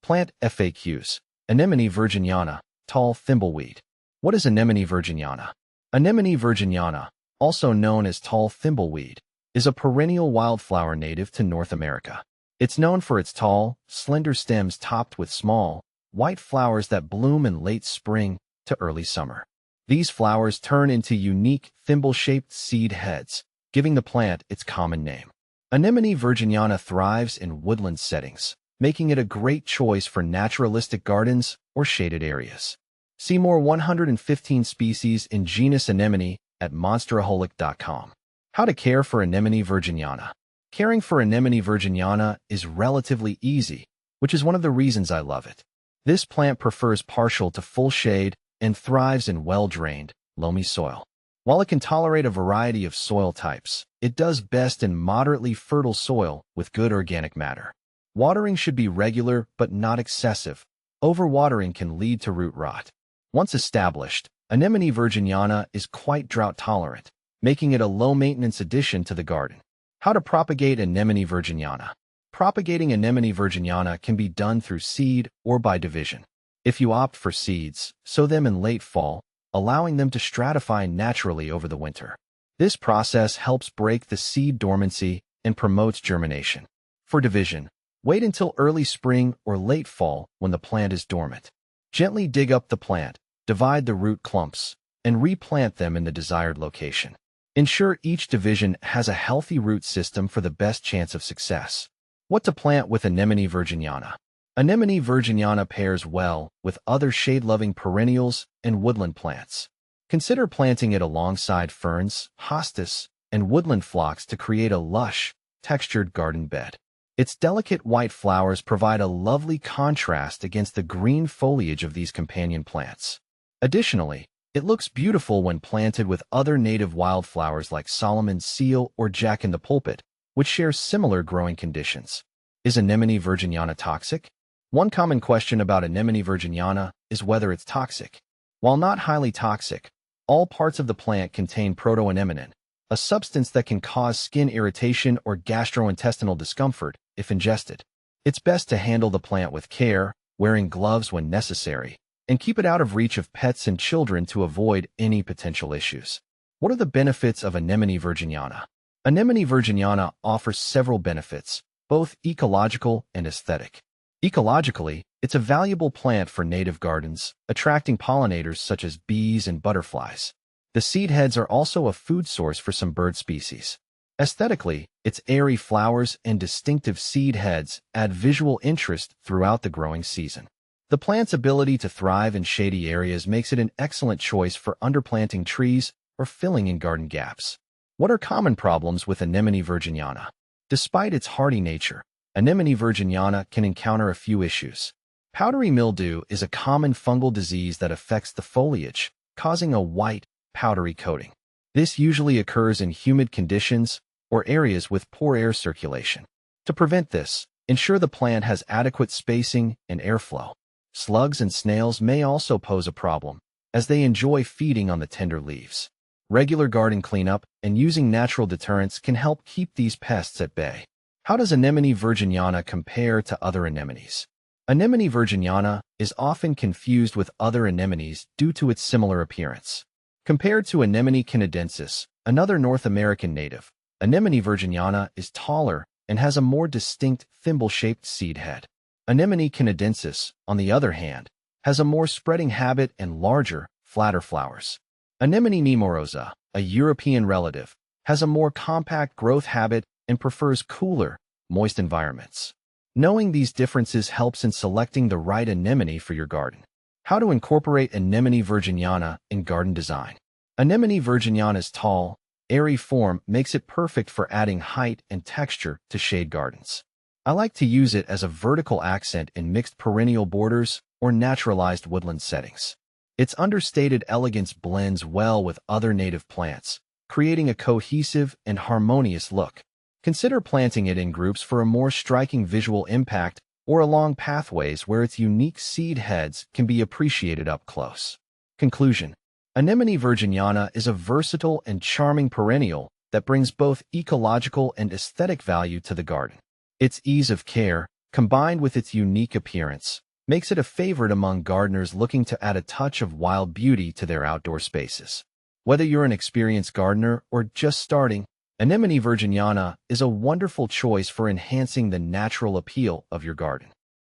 Plant FAQs. Anemone virginiana, tall thimbleweed. What is Anemone virginiana? Anemone virginiana, also known as tall thimbleweed, is a perennial wildflower native to North America. It's known for its tall, slender stems topped with small, white flowers that bloom in late spring to early summer. These flowers turn into unique, thimble-shaped seed heads, giving the plant its common name. Anemone virginiana thrives in woodland settings, making it a great choice for naturalistic gardens or shaded areas. See more 115 species in genus Anemone at monsteraholic.com. How to care for Anemone virginiana. Caring for Anemone virginiana is relatively easy, which is one of the reasons I love it. This plant prefers partial to full shade and thrives in well-drained, loamy soil. While it can tolerate a variety of soil types, it does best in moderately fertile soil with good organic matter. Watering should be regular but not excessive. Overwatering can lead to root rot. Once established, Anemone virginiana is quite drought-tolerant, making it a low-maintenance addition to the garden. How to propagate Anemone virginiana. Propagating Anemone virginiana can be done through seed or by division. If you opt for seeds, sow them in late fall, allowing them to stratify naturally over the winter. This process helps break the seed dormancy and promotes germination. For division, wait until early spring or late fall when the plant is dormant. Gently dig up the plant, divide the root clumps, and replant them in the desired location. Ensure each division has a healthy root system for the best chance of success. What to plant with Anemone virginiana. Anemone virginiana pairs well with other shade-loving perennials and woodland plants. Consider planting it alongside ferns, hostas, and woodland phlox to create a lush, textured garden bed. Its delicate white flowers provide a lovely contrast against the green foliage of these companion plants. Additionally, it looks beautiful when planted with other native wildflowers like Solomon's seal or jack-in-the-pulpit, which share similar growing conditions. Is Anemone virginiana toxic? One common question about Anemone virginiana is whether it's toxic. While not highly toxic, all parts of the plant contain protoanemone, a substance that can cause skin irritation or gastrointestinal discomfort if ingested. It's best to handle the plant with care, wearing gloves when necessary, and keep it out of reach of pets and children to avoid any potential issues. What are the benefits of Anemone virginiana? Anemone virginiana offers several benefits, both ecological and aesthetic. Ecologically, it's a valuable plant for native gardens, attracting pollinators such as bees and butterflies. The seed heads are also a food source for some bird species. Aesthetically, its airy flowers and distinctive seed heads add visual interest throughout the growing season. The plant's ability to thrive in shady areas makes it an excellent choice for underplanting trees or filling in garden gaps. What are common problems with Anemone virginiana? Despite its hardy nature, Anemone virginiana can encounter a few issues. Powdery mildew is a common fungal disease that affects the foliage, causing a white, powdery coating. This usually occurs in humid conditions or areas with poor air circulation. To prevent this, ensure the plant has adequate spacing and airflow. Slugs and snails may also pose a problem, as they enjoy feeding on the tender leaves. Regular garden cleanup and using natural deterrents can help keep these pests at bay. How does Anemone virginiana compare to other anemones? Anemone virginiana is often confused with other anemones due to its similar appearance. Compared to Anemone canadensis, another North American native, Anemone virginiana is taller and has a more distinct thimble-shaped seed head. Anemone canadensis, on the other hand, has a more spreading habit and larger, flatter flowers. Anemone nemorosa, a European relative, has a more compact growth habit and prefers cooler, moist environments. Knowing these differences helps in selecting the right anemone for your garden. How to incorporate Anemone virginiana in garden design. Anemone virginiana's tall, airy form makes it perfect for adding height and texture to shade gardens. I like to use it as a vertical accent in mixed perennial borders or naturalized woodland settings. Its understated elegance blends well with other native plants, creating a cohesive and harmonious look. Consider planting it in groups for a more striking visual impact or along pathways where its unique seed heads can be appreciated up close. Conclusion. Anemone virginiana is a versatile and charming perennial that brings both ecological and aesthetic value to the garden. Its ease of care, combined with its unique appearance, makes it a favorite among gardeners looking to add a touch of wild beauty to their outdoor spaces. Whether you're an experienced gardener or just starting, Anemone virginiana is a wonderful choice for enhancing the natural appeal of your garden.